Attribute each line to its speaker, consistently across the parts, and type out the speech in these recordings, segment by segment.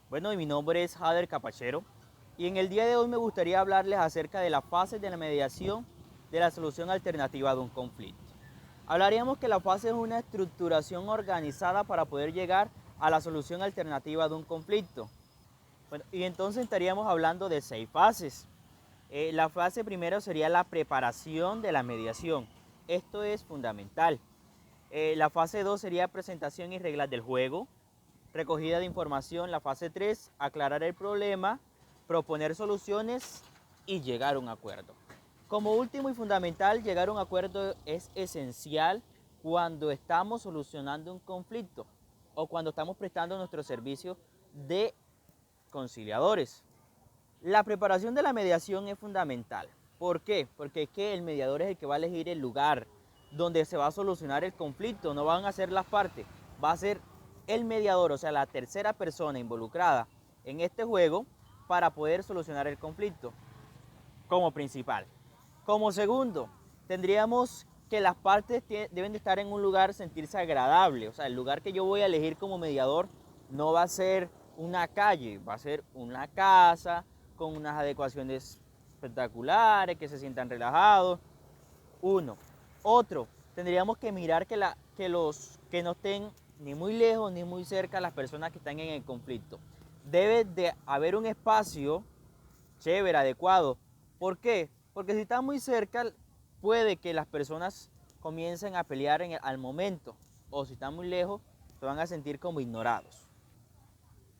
Speaker 1: Bueno, y mi nombre es Jader Capachero y en el día de hoy me gustaría hablarles acerca de las fases de la mediación de la solución alternativa de un conflicto. Hablaríamos que la fase es una estructuración organizada para poder llegar a la solución alternativa de un conflicto. Bueno, y entonces estaríamos hablando de 6 fases. La fase primero sería la preparación de la mediación. Esto es fundamental. La fase 2 sería presentación y reglas del juego. Recogida de información, la fase 3, aclarar el problema, proponer soluciones y llegar a un acuerdo. Como último y fundamental, llegar a un acuerdo es esencial cuando estamos solucionando un conflicto o cuando estamos prestando nuestro servicio de conciliadores. La preparación de la mediación es fundamental. ¿Por qué? Porque es que el mediador es el que va a elegir el lugar donde se va a solucionar el conflicto, no van a ser las partes, va a ser el mediador, o sea, la tercera persona involucrada en este juego para poder solucionar el conflicto como principal. Como segundo, tendríamos que las partes deben de estar en un lugar, sentirse agradable, o sea, el lugar que yo voy a elegir como mediador no va a ser una calle, va a ser una casa con unas adecuaciones espectaculares, que se sientan relajados. Uno. Otro, tendríamos que mirar que no estén ni muy lejos ni muy cerca las personas que están en el conflicto. Debe de haber un espacio chévere, adecuado. ¿Por qué? Porque si están muy cerca, puede que las personas comiencen a pelear al momento. O si están muy lejos, se van a sentir como ignorados.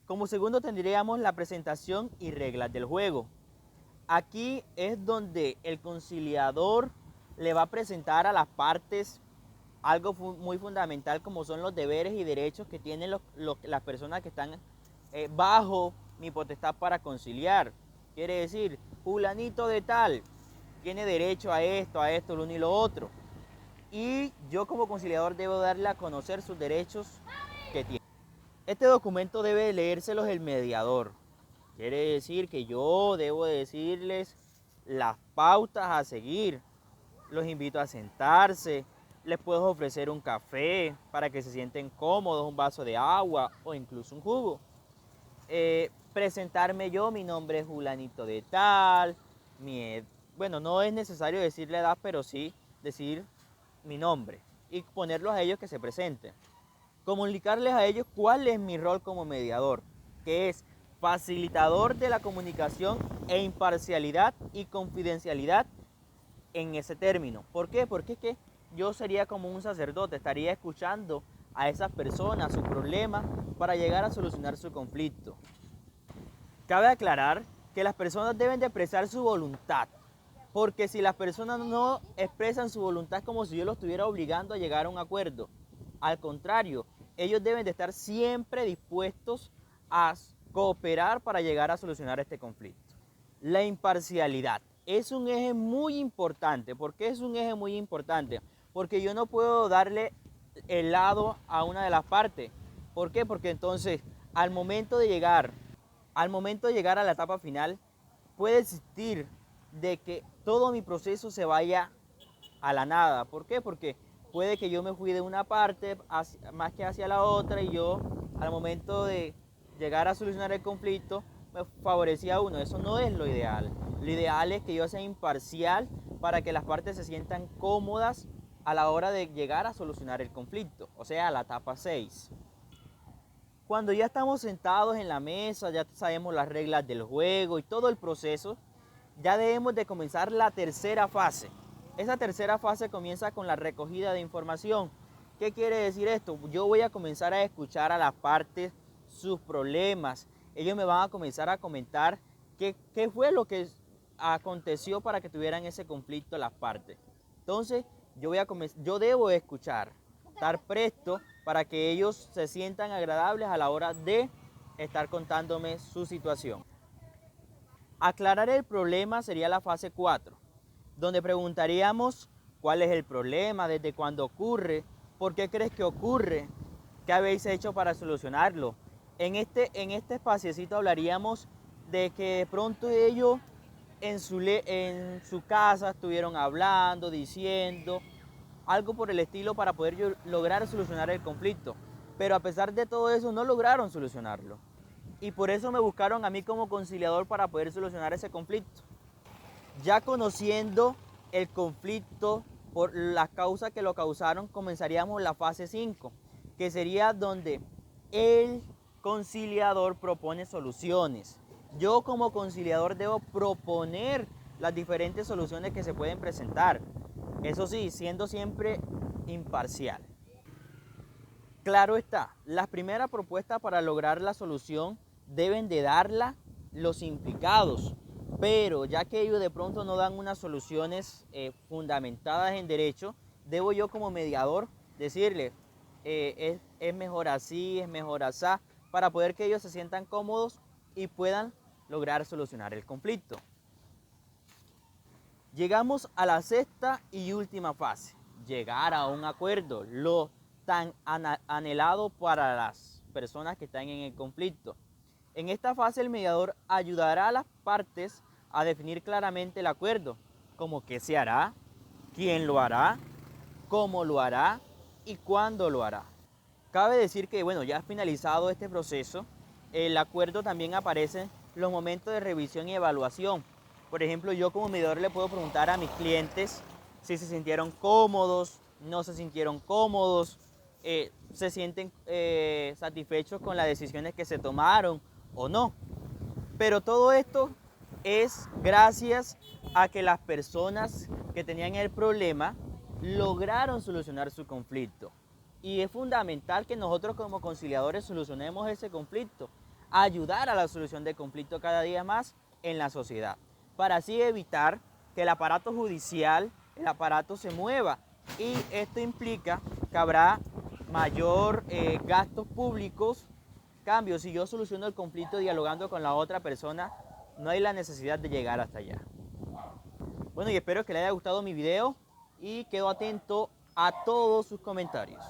Speaker 1: Como segundo tendríamos la presentación y reglas del juego. Aquí es donde el conciliador le va a presentar a las partes algo muy fundamental como son los deberes y derechos que tienen las personas que están bajo mi potestad para conciliar. Quiere decir, fulanito de tal tiene derecho a esto, lo uno y lo otro. Y yo como conciliador debo darle a conocer sus derechos que tiene. Este documento debe leérselos el mediador. Quiere decir que yo debo decirles las pautas a seguir. Los invito a sentarse, les puedo ofrecer un café para que se sienten cómodos, un vaso de agua o incluso un jugo. Presentarme yo, mi nombre es Julanito de tal, bueno, no es necesario decir la edad, pero sí decir mi nombre y ponerlos a ellos que se presenten. Comunicarles a ellos cuál es mi rol como mediador, que es facilitador de la comunicación e imparcialidad y confidencialidad en ese término. ¿Por qué? Porque es que yo sería como un sacerdote, estaría escuchando a esas personas, sus problemas, para llegar a solucionar su conflicto. Cabe aclarar que las personas deben de expresar su voluntad, porque si las personas no expresan su voluntad es como si yo los estuviera obligando a llegar a un acuerdo. Al contrario, ellos deben de estar siempre dispuestos a cooperar para llegar a solucionar este conflicto. La imparcialidad es un eje muy importante. ¿Por qué es un eje muy importante? Porque yo no puedo darle el lado a una de las partes. ¿Por qué? Porque entonces al momento de llegar a la etapa final, puede existir de que todo mi proceso se vaya a la nada. ¿Por qué? Porque puede que yo me fui de una parte más que hacia la otra y yo al momento de llegar a solucionar el conflicto me favorecía a uno. Eso no es lo ideal. Lo ideal es que yo sea imparcial para que las partes se sientan cómodas a la hora de llegar a solucionar el conflicto, o sea, a la etapa 6. Cuando ya estamos sentados en la mesa, ya sabemos las reglas del juego y todo el proceso, ya debemos de comenzar la tercera fase. Esa tercera fase comienza con la recogida de información. ¿Qué quiere decir esto? Yo voy a comenzar a escuchar a las partes sus problemas. Ellos me van a comenzar a comentar qué fue lo que aconteció para que tuvieran ese conflicto las partes. Entonces, yo debo escuchar, estar presto para que ellos se sientan agradables a la hora de estar contándome su situación. Aclarar el problema sería la fase 4, donde preguntaríamos cuál es el problema, desde cuándo ocurre, por qué crees que ocurre, qué habéis hecho para solucionarlo. En este espaciecito hablaríamos de que de pronto ellos en su casa estuvieron hablando, diciendo, algo por el estilo para poder lograr solucionar el conflicto. Pero a pesar de todo eso no lograron solucionarlo. y por eso me buscaron a mí como conciliador para poder solucionar ese conflicto. Ya conociendo el conflicto por las causas que lo causaron, comenzaríamos la fase 5, que sería donde el conciliador propone soluciones. Yo como conciliador debo proponer las diferentes soluciones que se pueden presentar. Eso sí, siendo siempre imparcial. Claro está, las primeras propuestas para lograr la solución deben de darla los implicados, pero ya que ellos de pronto no dan unas soluciones fundamentadas en derecho, debo yo como mediador decirle, es mejor así, es mejor así, para poder que ellos se sientan cómodos y puedan lograr solucionar el conflicto. Llegamos a la sexta y última fase, llegar a un acuerdo, lo tan anhelado para las personas que están en el conflicto. En esta fase el mediador ayudará a las partes a definir claramente el acuerdo, como qué se hará, quién lo hará, cómo lo hará y cuándo lo hará. Cabe decir que, bueno, ya finalizado este proceso, el acuerdo también aparece en los momentos de revisión y evaluación. Por ejemplo, yo como mediador le puedo preguntar a mis clientes si se sintieron cómodos, no se sintieron cómodos, se sienten satisfechos con las decisiones que se tomaron o no. Pero todo esto es gracias a que las personas que tenían el problema lograron solucionar su conflicto. Y es fundamental que nosotros como conciliadores solucionemos ese conflicto, ayudar a la solución del conflicto cada día más en la sociedad, para así evitar que el aparato judicial, el aparato se mueva. Y esto implica que habrá mayor gastos públicos. Cambio, si yo soluciono el conflicto dialogando con la otra persona, no hay la necesidad de llegar hasta allá. Bueno, y espero que les haya gustado mi video y quedo atento a todos sus comentarios.